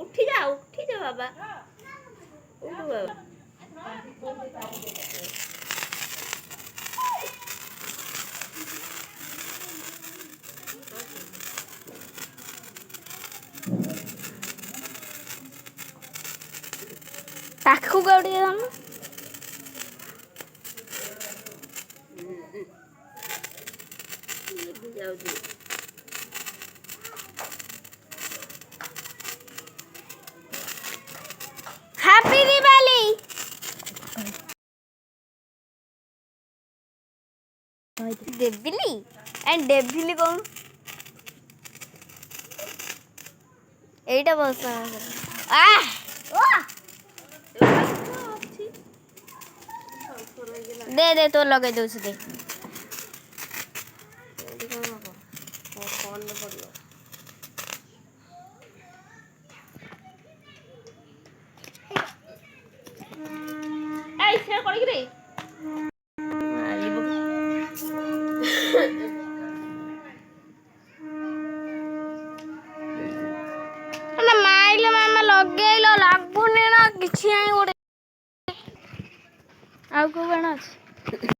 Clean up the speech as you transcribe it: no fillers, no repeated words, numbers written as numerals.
उठी जा बाबा उठ बाबा ताकू गौड़ी हम हैप्पी दिवाली डेविली एंड डेविली कौन एटा बस आ दे तो लगे दो से दे फोन में पड़ियो ए शेयर करी रे ना माइलो मामा लगेइलो लागुनी ना किछि आई गोटे आउ को बण अछि